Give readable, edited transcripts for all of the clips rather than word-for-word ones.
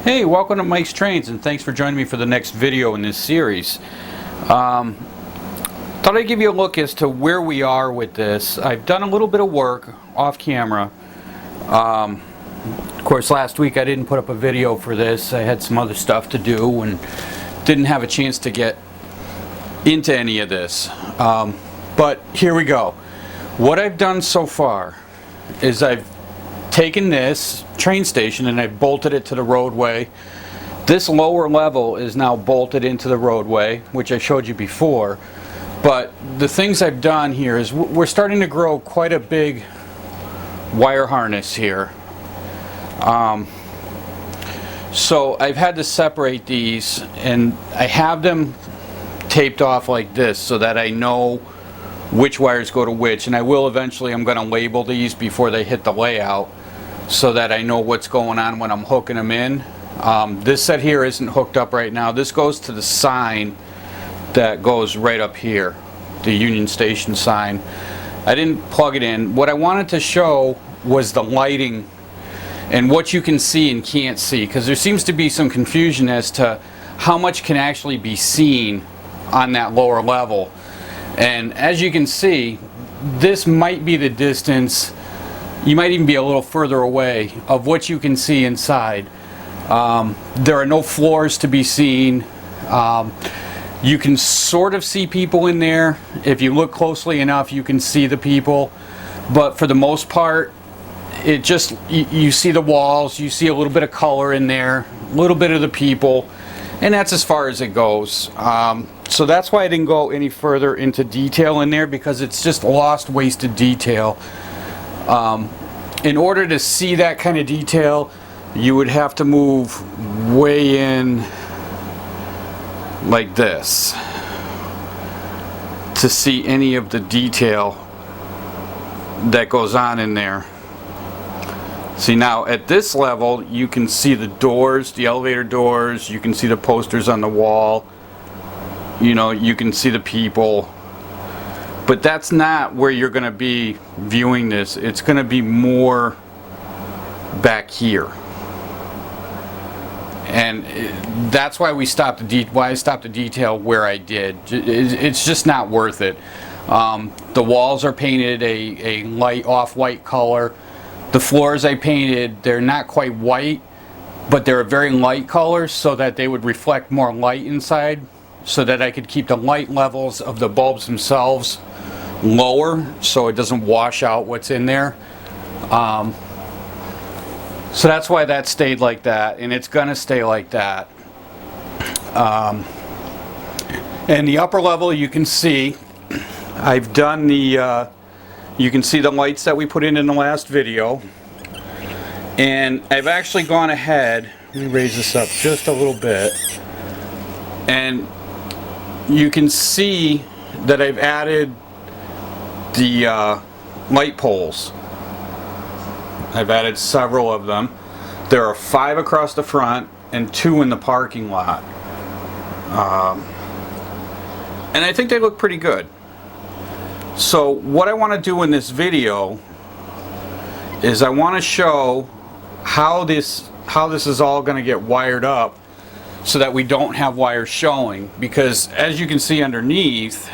Hey, welcome to Mike's Trains, and thanks for joining me for the next video in this series. Thought I'd give you a look as to where we are with this. I've done a little bit of work off camera. Of course, last week I didn't put up a video for this. I had some other stuff to do and didn't have a chance to get into any of this. But here we go. What I've done so far is I've taken this train station and I've bolted it to the roadway. This lower level is now bolted into the roadway, which I showed you before. But the things I've done here is we're starting to grow quite a big wire harness here. So I've had to separate these, and I have them taped off like this so that I know which wires go to which, and I will eventually. I'm going to label these before they hit the layout so that I know what's going on when I'm hooking them in. This set here isn't hooked up right now. This goes to the sign that goes right up here, the Union Station sign. I didn't plug it in. What I wanted to show was the lighting and what you can see and can't see, because there seems to be some confusion as to how much can actually be seen on that lower level. And as you can see, this might be the distance, you might even be a little further away, of what you can see inside. There are no floors to be seen. You can sort of see people in there. If you look closely enough, you can see the people. But for the most part, it just, you see the walls, you see a little bit of color in there, a little bit of the people, and that's as far as it goes. So that's why I didn't go any further into detail in there, because it's just lost, wasted detail. In order to see that kind of detail, you would have to move way in like this to see any of the detail that goes on in there. See, now at this level you can see the doors, the elevator doors, you can see the posters on the wall, you know, you can see the people, but that's not where you're going to be viewing this. It's going to be more back here, and that's why we stopped why I stopped the detail where I did. It's just not worth it. The walls are painted a light off-white color. The floors I painted, they're not quite white, but they're a very light color so that they would reflect more light inside, so that I could keep the light levels of the bulbs themselves lower so it doesn't wash out what's in there. So that's why that stayed like that, and it's gonna stay like that. And the upper level, you can see I've done the you can see the lights that we put in the last video, and I've actually gone ahead, let me raise this up just a little bit, and you can see that I've added the light poles. I've added several of them. There are 5 across the front and 2 in the parking lot, and I think they look pretty good. So what I want to do in this video is I want to show how this is all going to get wired up so that we don't have wires showing, because as you can see underneath,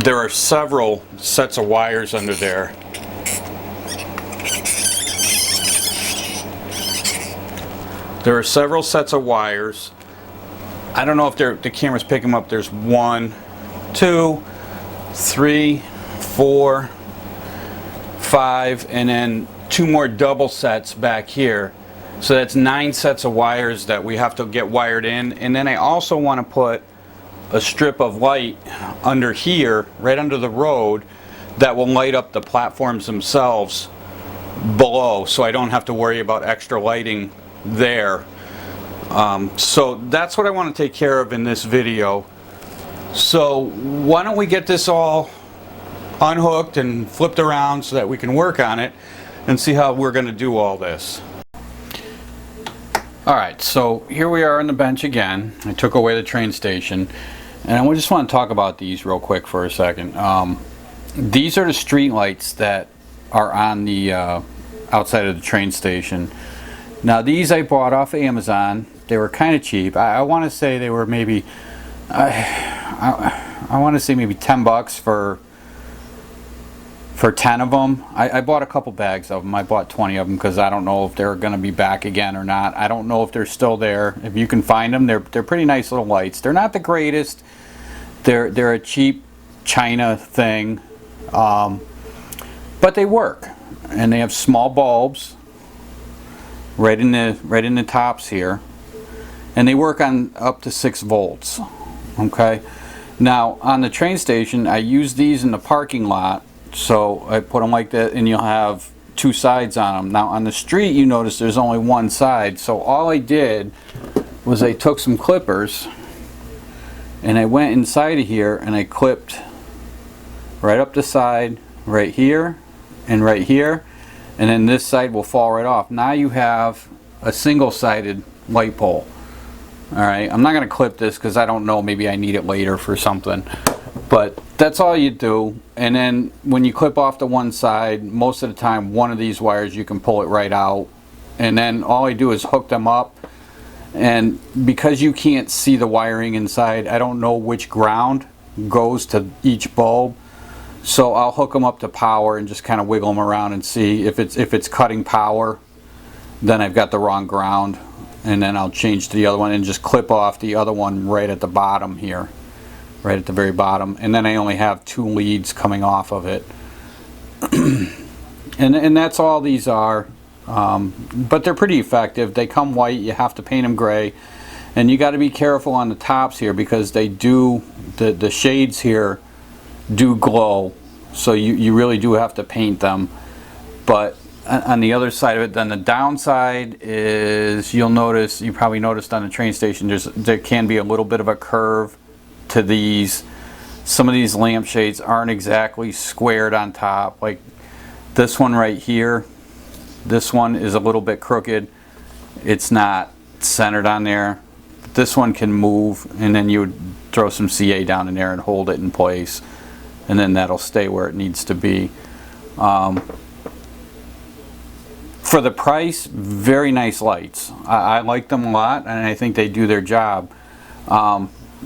there are several sets of wires under there. There are several sets of wires. I don't know if the camera's picking them up. There's 1, 2, 3, 4, 5, and then 2 more double sets back here. So that's 9 sets of wires that we have to get wired in. And then I also want to put a strip of light under here, right under the road, that will light up the platforms themselves below, so I don't have to worry about extra lighting there. So that's what I want to take care of in this video. So why don't we get this all unhooked and flipped around so that we can work on it and see how we're going to do all this. Alright, so here we are on the bench again. I took away the train station, and I just want to talk about these real quick for a second. These are the street lights that are on the outside of the train station. Now these I bought off of Amazon. They were kind of cheap. I want to say they were maybe, I want to say maybe 10 bucks for 10 of them. I bought a couple bags of them. I bought 20 of them because I don't know if they're going to be back again or not. I don't know if they're still there. If you can find them, they're pretty nice little lights. They're not the greatest. They're a cheap China thing, but they work, and they have small bulbs right in the tops here, and they work on up to 6 volts. Okay. Now on the train station, I use these in the parking lot. So I put them like that, and you'll have 2 sides on them. Now on the street, you notice there's only 1 side. So all I did was I took some clippers and I went inside of here and I clipped right up the side, right here and right here, and then this side will fall right off. Now you have a single-sided light pole. Alright, I'm not going to clip this because I don't know, maybe I need it later for something. But that's all you do, and then when you clip off the one side, most of the time one of these wires you can pull it right out, and then all I do is hook them up. And because you can't see the wiring inside, I don't know which ground goes to each bulb, so I'll hook them up to power and just kind of wiggle them around and see if it's cutting power, then I've got the wrong ground, and then I'll change to the other one and just clip off the other one right at the bottom here. Right at the very bottom, and then I only have 2 leads coming off of it. and that's all these are, but they're pretty effective. They come white, you have to paint them gray, and you got to be careful on the tops here because they do, the shades here do glow, so you really do have to paint them. But on the other side of it, then the downside is, you'll notice, you probably noticed on the train station, there can be a little bit of a curve to these. Some of these lampshades aren't exactly squared on top. Like this one right here, this one is a little bit crooked. It's not centered on there. This one can move, and then you would throw some CA down in there and hold it in place, and then that'll stay where it needs to be. For the price, very nice lights. I like them a lot, and I think they do their job.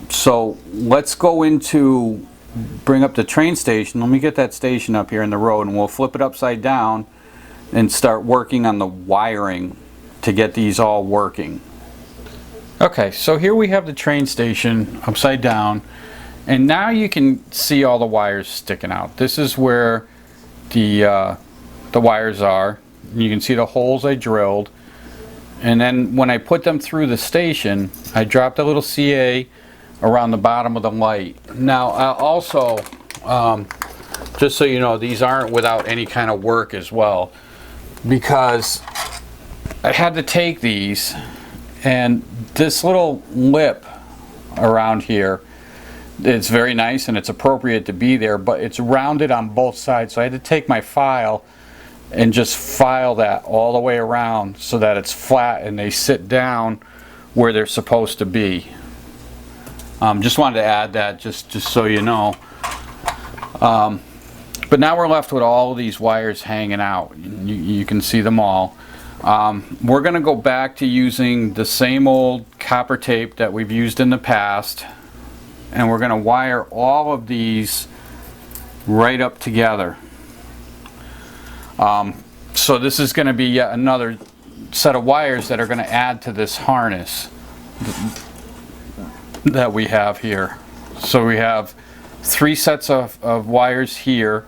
So let's go into, bring up the train station. Let me get that station up here in the road, and we'll flip it upside down and start working on the wiring to get these all working. Okay, so here we have the train station upside down, and now you can see all the wires sticking out. This is where the wires are. You can see the holes I drilled, and then when I put them through the station, I dropped a little CA around the bottom of the light. Now also, just so you know, these aren't without any kind of work as well, because I had to take these, and this little lip around here, it's very nice and it's appropriate to be there, but it's rounded on both sides, so I had to take my file and just file that all the way around so that it's flat and they sit down where they're supposed to be. Just wanted to add that just so you know. But now we're left with all of these wires hanging out. You can see them all. We're going to go back to using the same old copper tape that we've used in the past, and we're going to wire all of these right up together. So this is going to be yet another set of wires that are going to add to this harness that we have here. So we have 3 sets of wires here.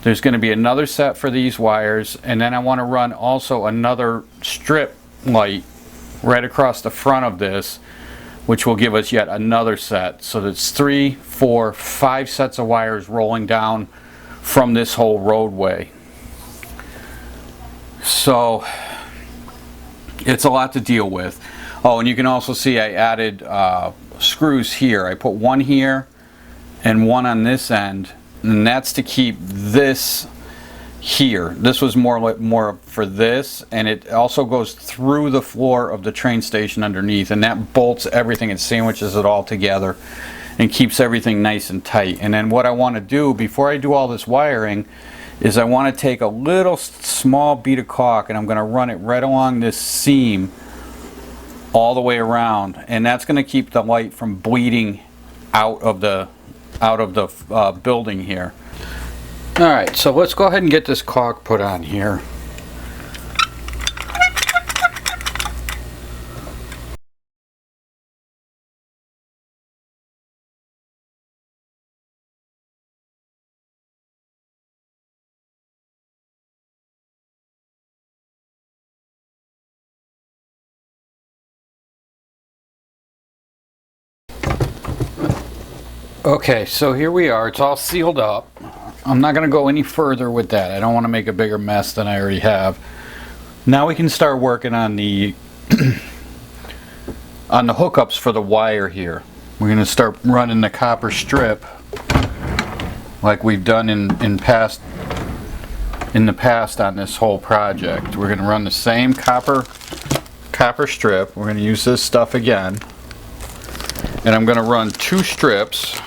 There's going to be another set for these wires, and then I want to run also another strip light right across the front of this, which will give us yet another set. So that's 3, 4, 5 sets of wires rolling down from this whole roadway. So it's a lot to deal with. Oh, and you can also see I added screws here. I put one here and one on this end, and that's to keep this here. This was more for this, and it also goes through the floor of the train station underneath, and that bolts everything and sandwiches it all together and keeps everything nice and tight. And then what I want to do before I do all this wiring is I want to take a little small bead of caulk and I'm going to run it right along this seam all the way around, and that's going to keep the light from bleeding out of the building here. Alright, so let's go ahead and get this caulk put on here. Okay, so here we are. It's all sealed up. I'm not going to go any further with that. I don't want to make a bigger mess than I already have. Now we can start working on the on the hookups for the wire here. We're going to start running the copper strip like we've done in the past on this whole project. We're going to run the same copper strip. We're going to use this stuff again, and I'm going to run 2 strips.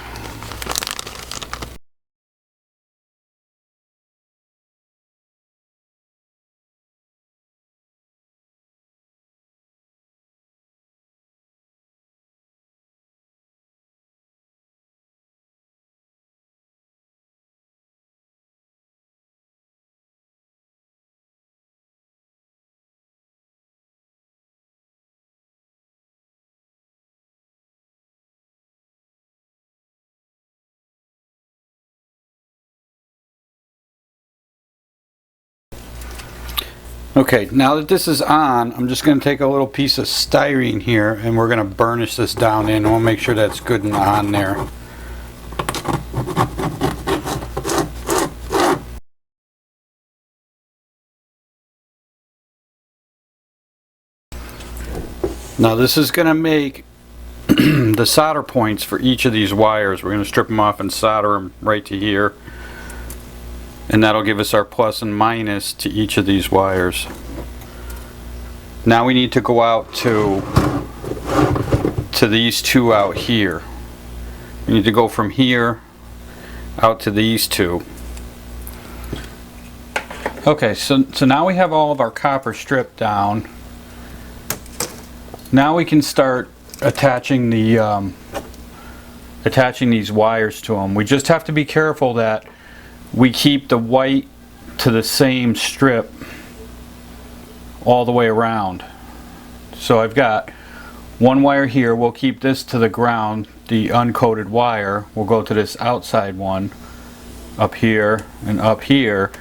Okay, now that this is on, I'm just going to take a little piece of styrene here and we're going to burnish this down in, and we'll make sure that's good and on there. Now this is going to make the solder points for each of these wires. We're going to strip them off and solder them right to here. And that'll give us our plus and minus to each of these wires. Now we need to go out to these 2 out here. We need to go from here out to these 2. Okay, so now we have all of our copper stripped down. Now we can start attaching the attaching these wires to them. We just have to be careful that we keep the white to the same strip all the way around. So I've got 1 wire here. We'll keep this to the ground. The uncoated wire will go to this outside one up here and up here,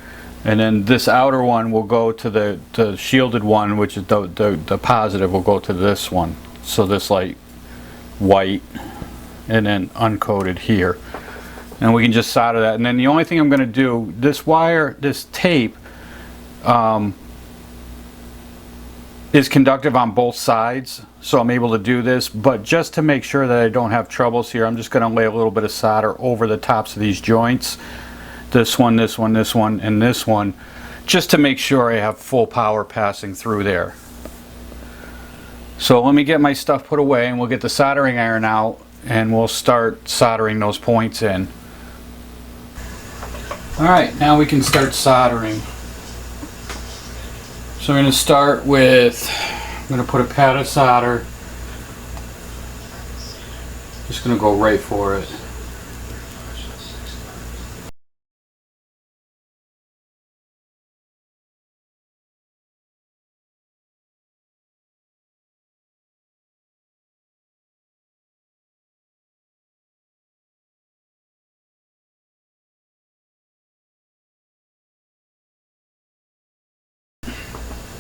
and then this outer one will go to the shielded one, which is the positive will go to this one. So this light white and then uncoated here. And we can just solder that. And then the only thing I'm going to do, this wire, this tape is conductive on both sides, so I'm able to do this. But just to make sure that I don't have troubles here, I'm just going to lay a little bit of solder over the tops of these joints. This one, this one, this one, and this one, just to make sure I have full power passing through there. So let me get my stuff put away and we'll get the soldering iron out and we'll start soldering those points in. Alright, now we can start soldering. So I'm going to start with, I'm going to put a pad of solder. Just going to go right for it.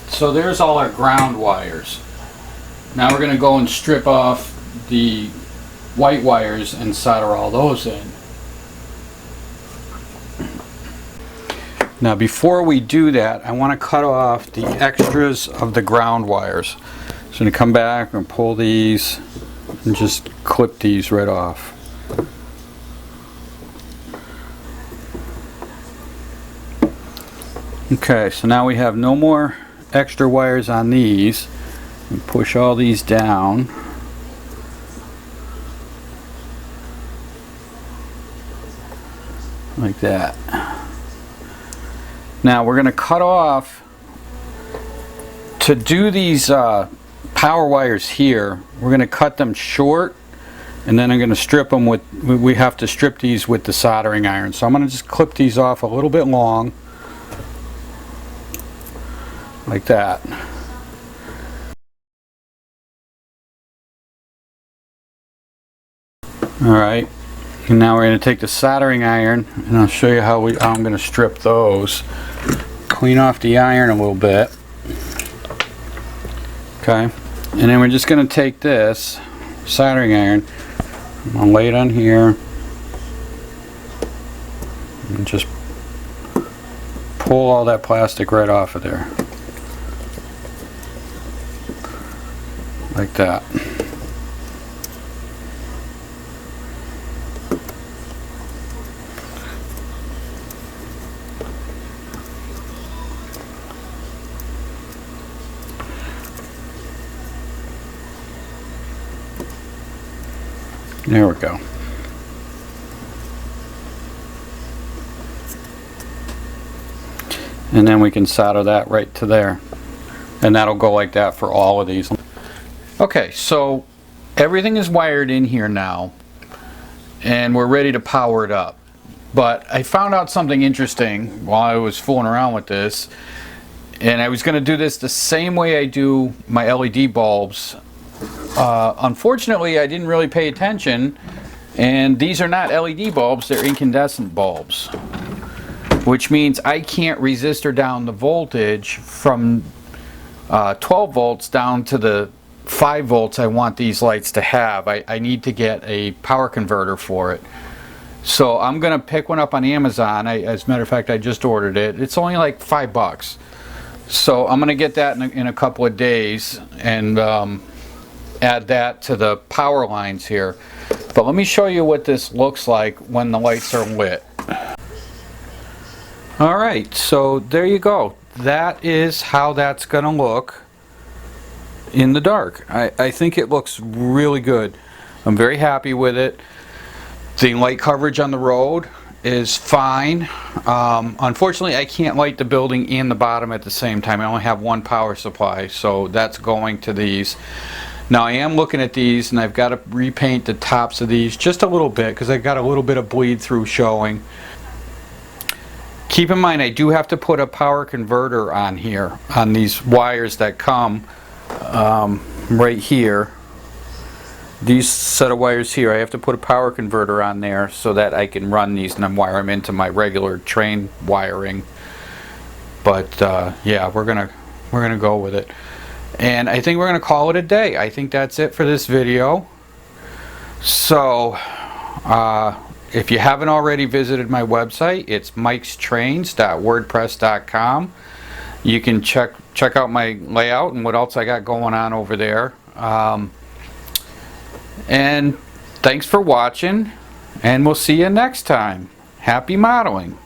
So there's all our ground wires. Now we're going to go and strip off the white wires and solder all those in. Now before we do that, I want to cut off the extras of the ground wires. So I'm going to come back and pull these and just clip these right off. Okay, so now we have no more extra wires on these, and push all these down. Like that. Now we're going to cut off, to do these power wires here, we're going to cut them short, and then I'm going to strip them with, we have to strip these with the soldering iron. So I'm going to just clip these off a little bit long, like that. Alright, and now we're going to take the soldering iron, and I'll show you how I'm going to strip those. Clean off the iron a little bit. Okay, and then we're just going to take this soldering iron, I'm going to lay it on here, and just pull all that plastic right off of there. Like that. There we go. And then we can solder that right to there. And that'll go like that for all of these. Okay, so everything is wired in here now, and we're ready to power it up. But I found out something interesting while I was fooling around with this, and I was going to do this the same way I do my LED bulbs. Unfortunately, I didn't really pay attention, and these are not LED bulbs, they're incandescent bulbs, which means I can't resistor down the voltage from 12 volts down to the 5 volts I want these lights to have. I need to get a power converter for it. So I'm going to pick one up on Amazon. As a matter of fact, I just ordered it. It's only like $5. So I'm going to get that in a couple of days and add that to the power lines here. But let me show you what this looks like when the lights are lit. Alright, so there you go. That is how that's going to look in the dark. I think it looks really good. I'm very happy with it. The light coverage on the road is fine. Unfortunately, I can't light the building and the bottom at the same time. I only have one power supply, so that's going to these. Now I am looking at these, and I've got to repaint the tops of these just a little bit because I've got a little bit of bleed through showing. Keep in mind, I do have to put a power converter on here, on these wires that come right here. These set of wires here, I have to put a power converter on there so that I can run these and then wire them into my regular train wiring. But yeah, we're gonna go with it. And I think we're gonna call it a day. I think that's it for this video. So if you haven't already visited my website, it's mikestrains.wordpress.com. You can check out my layout and what else I got going on over there. And thanks for watching, and we'll see you next time. Happy modeling.